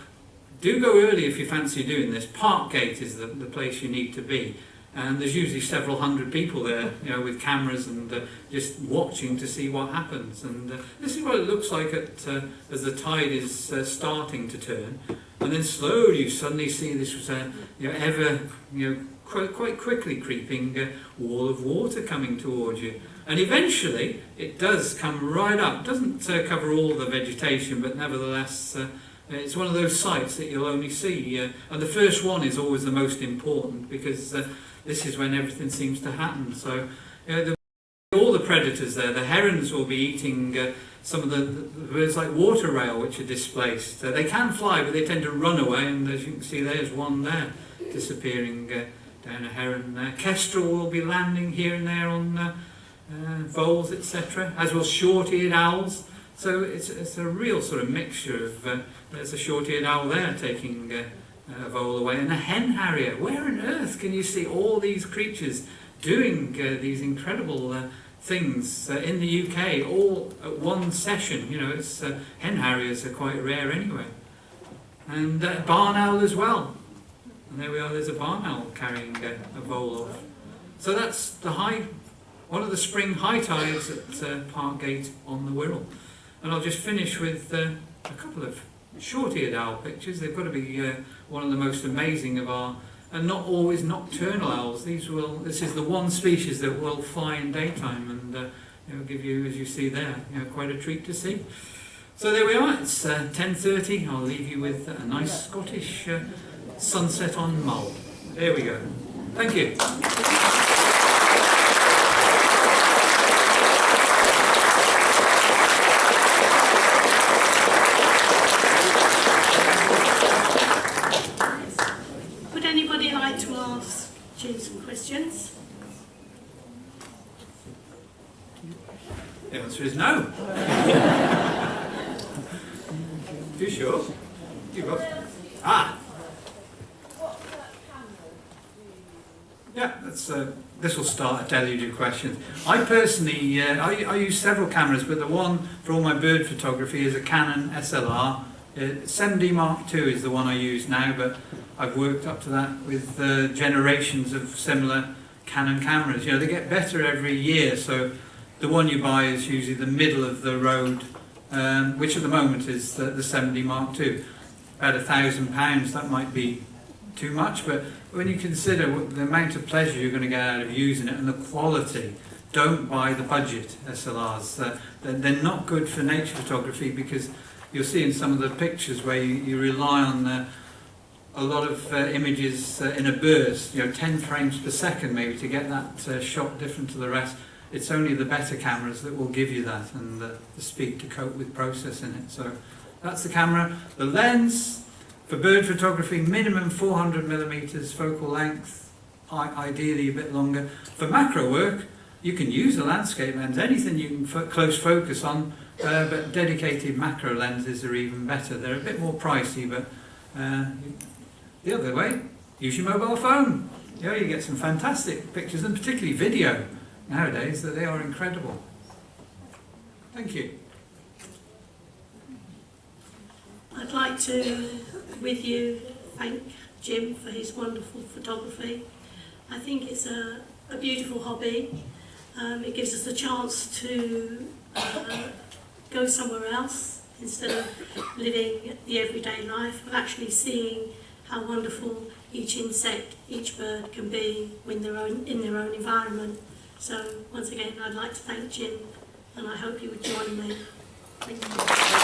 do go early if you fancy doing this. Parkgate is the place you need to be. And there's usually several hundred people there, with cameras and just watching to see what happens. And this is what it looks like as the tide is starting to turn. And then slowly you suddenly see this quite quickly creeping wall of water coming towards you. And eventually it does come right up. It doesn't cover all the vegetation, but nevertheless it's one of those sights that you'll only see. And the first one is always the most important, because this is when everything seems to happen. So all the predators there, the herons will be eating some of the birds like water rail, which are displaced. They can fly, but they tend to run away, and as you can see, there's one there disappearing down a heron there. Kestrel will be landing here and there on voles, etc., as will short-eared owls. So it's a real sort of mixture of, there's a short-eared owl there taking a vole away, and a hen harrier. Where on earth can you see all these creatures doing these incredible things in the UK all at one session? It's hen harriers are quite rare anyway. And barn owl as well. And there we are, there's a barn owl carrying a vole off. So that's one of the spring high tides at Parkgate on the Wirral. And I'll just finish with a couple of short-eared owl pictures. They've got to be one of the most amazing of our and not always nocturnal owls. This is the one species that will fly in daytime, and give you, as you see there, quite a treat to see. So there we are. It's 10:30. I'll leave you with a nice Scottish sunset on Mull. There we go. Thank you. Would anybody like to ask Jim some questions? The answer is no. You sure? You got? Yeah, this will start a deluge of questions. I personally, I use several cameras, but the one for all my bird photography is a Canon SLR. 7D Mark II is the one I use now, but I've worked up to that with generations of similar Canon cameras. They get better every year, so the one you buy is usually the middle of the road, which at the moment is the 7D Mark II. About £1,000, that might be too much, but when you consider the amount of pleasure you're going to get out of using it and the quality, don't buy the budget SLRs. They're not good for nature photography, because you'll see in some of the pictures where you rely on a lot of images in a burst, 10 frames per second maybe, to get that shot different to the rest. It's only the better cameras that will give you that, and the speed to cope with processing it. So that's the camera. The lens, for bird photography, minimum 400mm focal length, ideally a bit longer. For macro work, you can use a landscape lens, anything you can close focus on, but dedicated macro lenses are even better. They're a bit more pricey, but the other way, use your mobile phone. You get some fantastic pictures, and particularly video nowadays, that they are incredible. Thank you. I'd like to, with you, thank Jim for his wonderful photography. I think it's a beautiful hobby. It gives us a chance to go somewhere else instead of living the everyday life, of actually seeing how wonderful each insect, each bird can be in their own environment. So once again, I'd like to thank Jim, and I hope you would join me. Thank you.